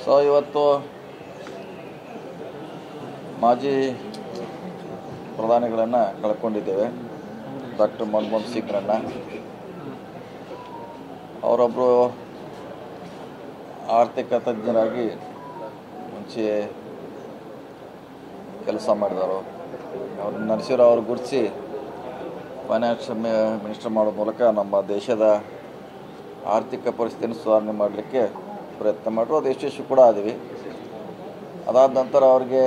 ಇವತ್ತು ಮಾಜಿ ಪ್ರಧಾನಿಗಳನ್ನು ಕಳ್ಕೊಂಡಿದ್ದೇವೆ. ಡಾಕ್ಟರ್ ಮನಮೋಹನ್ ಸಿಂಗ್ರನ್ನು. ಅವರೊಬ್ಬರು ಆರ್ಥಿಕ ತಜ್ಞರಾಗಿ ಮುಂಚೆ ಕೆಲಸ ಮಾಡಿದವರು. ಅವ್ರನ್ನ ನರಸಿಂಹರಾವ್ ಅವರು ಗುರುತಿಸಿ ಫೈನಾನ್ಷಿಯಲ್ ಮಿನಿಸ್ಟರ್ ಮಾಡೋ ಮೂಲಕ ನಮ್ಮ ದೇಶದ ಆರ್ಥಿಕ ಪರಿಸ್ಥಿತಿಯನ್ನು ಸುಧಾರಣೆ ಮಾಡಲಿಕ್ಕೆ ಪ್ರಯತ್ನ ಮಾಡಿದ್ರು. ಅದು ಯಶಸ್ವಿ ಕೂಡ ಆದ್ವಿ. ಅದಾದ ನಂತರ ಅವ್ರಿಗೆ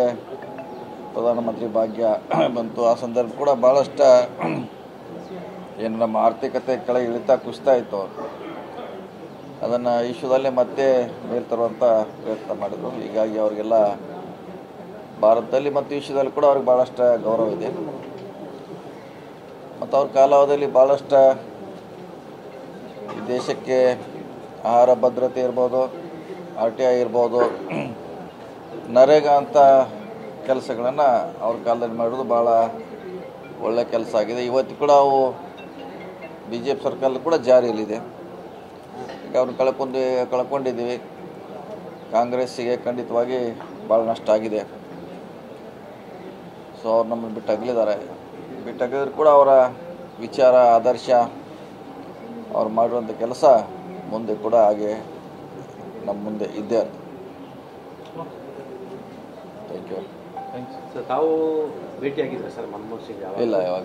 ಪ್ರಧಾನಮಂತ್ರಿ ಭಾಗ್ಯ ಬಂತು. ಆ ಸಂದರ್ಭ ಕೂಡ ಭಾಳಷ್ಟು ಏನು ನಮ್ಮ ಆರ್ಥಿಕತೆ ಕೆಳಗೆ ಇಳಿತಾ ಕುಸಿತಾ ಇತ್ತು. ಅದನ್ನು ವಿಶ್ವದಲ್ಲೇ ಮತ್ತೆ ಮೇಲ್ ತರುವಂಥ ಪ್ರಯತ್ನ ಮಾಡಿದರು. ಹೀಗಾಗಿ ಅವರಿಗೆಲ್ಲ ಭಾರತದಲ್ಲಿ ಮತ್ತು ವಿಶ್ವದಲ್ಲಿ ಕೂಡ ಅವ್ರಿಗೆ ಭಾಳಷ್ಟು ಗೌರವ ಇದೆ. ಮತ್ತು ಅವ್ರ ಕಾಲಾವಧಿಯಲ್ಲಿ ಭಾಳಷ್ಟು ಈ ದೇಶಕ್ಕೆ ಆಹಾರ ಭದ್ರತೆ ಇರ್ಬೋದು, RTI ಇರ್ಬೋದು, ನರೇಗಾ ಅಂತ ಕೆಲಸಗಳನ್ನು ಅವ್ರ ಕಾಲದಲ್ಲಿ ಮಾಡೋದು ಭಾಳ ಒಳ್ಳೆಯ ಕೆಲಸ ಆಗಿದೆ. ಇವತ್ತು ಕೂಡ ಅವು BJP ಸರ್ಕಾರ ಕೂಡ ಜಾರಿಯಲ್ಲಿದೆ. ಈಗ ಅವ್ರನ್ನ ಕಳ್ಕೊಂಡಿದ್ದೀವಿ. ಕಾಂಗ್ರೆಸ್ಸಿಗೆ ಖಂಡಿತವಾಗಿ ಭಾಳ ನಷ್ಟ ಆಗಿದೆ. ಅವ್ರು ನಮ್ಮನ್ನು ಬಿಟ್ಟಾಗಿದ್ರು ಕೂಡ ಅವರ ವಿಚಾರ, ಆದರ್ಶ, ಅವ್ರು ಮಾಡಿರುವಂಥ ಕೆಲಸ ಮುಂದೆ ಕೂಡ ಹಾಗೆ ನಮ್ಮ ಮುಂದೆ ಇದ್ದೇ ಇರ್ತದೆ. Thank you. ಸರ್, ತಾವು ಭೇಟಿಯಾಗಿದ್ದರೆ ಸರ್ ಮನಮೋಹನ್ ಸಿಂಗ್? ಇಲ್ಲ, ಯಾವಾಗ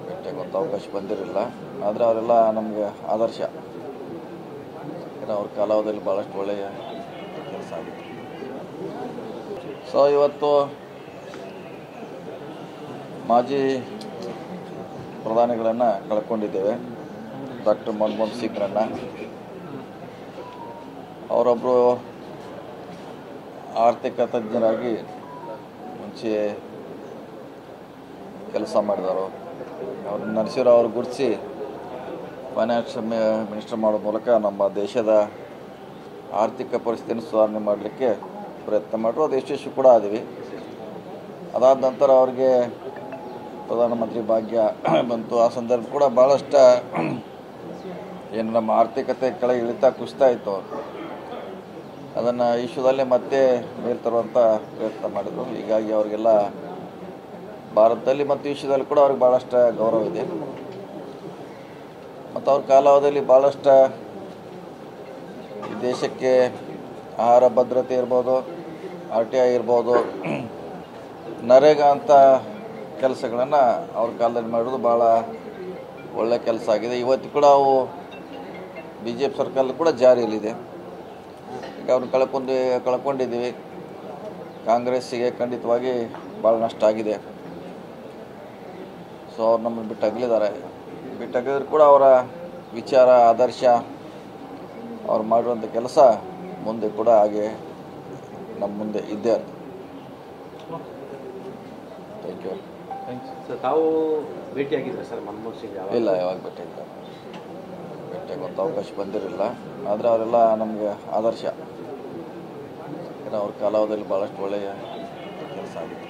ಭೇಟಿಯಾಗುವಂಥ ಅವಕಾಶ ಬಂದಿರಲಿಲ್ಲ. ಆದರೆ ಅವರೆಲ್ಲ ನಮಗೆ ಆದರ್ಶ. ಅವ್ರ ಕಾಲಾವಧಿಯಲ್ಲಿ ಭಾಳಷ್ಟು ಒಳ್ಳೆಯ ಕೆಲಸ ಆಗಿದೆ. ಇವತ್ತು ಮಾಜಿ ಪ್ರಧಾನಿಗಳನ್ನು ಕಳ್ಕೊಂಡಿದ್ದೇವೆ. ಡಾಕ್ಟರ್ ಮನಮೋಹನ್ ಸಿಂಗ್ರನ್ನು. ಅವರೊಬ್ಬರು ಆರ್ಥಿಕ ತಜ್ಞರಾಗಿ ಮುಂಚೆ ಕೆಲಸ ಮಾಡಿದವರು. ಅವ್ರನ್ನ ನರಸಿಂಹರಾವ್ ಅವರು ಗುರುತಿಸಿ ಫೈನಾನ್ಷಿಯಲ್ ಮಿನಿಸ್ಟರ್ ಮಾಡೋ ಮೂಲಕ ನಮ್ಮ ದೇಶದ ಆರ್ಥಿಕ ಪರಿಸ್ಥಿತಿಯನ್ನು ಸುಧಾರಣೆ ಮಾಡಲಿಕ್ಕೆ ಪ್ರಯತ್ನ ಮಾಡಿದ್ರು. ಅದು ಯಶಸ್ವಿ ಕೂಡ ಆದ್ವಿ. ಅದಾದ ನಂತರ ಅವ್ರಿಗೆ ಪ್ರಧಾನಮಂತ್ರಿ ಭಾಗ್ಯ ಬಂತು. ಆ ಸಂದರ್ಭ ಕೂಡ ಭಾಳಷ್ಟು ಏನು ನಮ್ಮ ಆರ್ಥಿಕತೆ ಕೆಳಗೆ ಇಳಿತಾ ಕುಸಿತಾ ಇತ್ತು. ಅದನ್ನು ವಿಶ್ವದಲ್ಲೇ ಮತ್ತೆ ಮೇಲ್ ತರುವಂಥ ಪ್ರಯತ್ನ ಮಾಡಿದರು. ಹೀಗಾಗಿ ಅವರಿಗೆಲ್ಲ ಭಾರತದಲ್ಲಿ ಮತ್ತು ವಿಶ್ವದಲ್ಲಿ ಕೂಡ ಅವ್ರಿಗೆ ಭಾಳಷ್ಟು ಗೌರವ ಇದೆ. ಮತ್ತು ಅವ್ರ ಕಾಲಾವಧಿಯಲ್ಲಿ ಭಾಳಷ್ಟು ಈ ದೇಶಕ್ಕೆ ಆಹಾರ ಭದ್ರತೆ ಇರ್ಬೋದು, RTI ಇರ್ಬೋದು, ನರೇಗಾ ಅಂತ ಕೆಲಸಗಳನ್ನು ಅವ್ರ ಕಾಲದಲ್ಲಿ ಮಾಡೋದು ಭಾಳ ಒಳ್ಳೆಯ ಕೆಲಸ ಆಗಿದೆ. ಇವತ್ತು ಕೂಡ ಅವು BJP ಸರ್ಕಾರ ಕೂಡ ಜಾರಿಯಲ್ಲಿದೆ. ಈಗ ಅವ್ರನ್ನ ಕಳ್ಕೊಂಡಿದ್ದೀವಿ. ಕಾಂಗ್ರೆಸ್ಸಿಗೆ ಖಂಡಿತವಾಗಿ ಭಾಳ ನಷ್ಟ ಆಗಿದೆ. ಅವ್ರು ನಮ್ಮನ್ನು ಬಿಟ್ಟಾಗಿದ್ರು ಕೂಡ ಅವರ ವಿಚಾರ, ಆದರ್ಶ, ಅವ್ರು ಮಾಡಿರುವಂಥ ಕೆಲಸ ಮುಂದೆ ಕೂಡ ಹಾಗೆ ನಮ್ಮ ಮುಂದೆ ಇದ್ದೇ ಇರ್ತದೆ. Thank you. ಸರ್, ತಾವು ಭೇಟಿಯಾಗಿದ್ದರೆ ಸರ್ ಮನಮೋಹನ್ ಸಿಂಗ್? ಇಲ್ಲ, ಯಾವಾಗ ಭೇಟಿಯಾಗುವಂಥ ಅವಕಾಶ ಬಂದಿರಲಿಲ್ಲ. ಆದರೆ ಅವರೆಲ್ಲ ನಮಗೆ ಆದರ್ಶ. ಅವ್ರ ಕಾಲಾವಧಿಯಲ್ಲಿ ಭಾಳಷ್ಟು ಒಳ್ಳೆಯ ಕೆಲಸ ಆಗಿದೆ.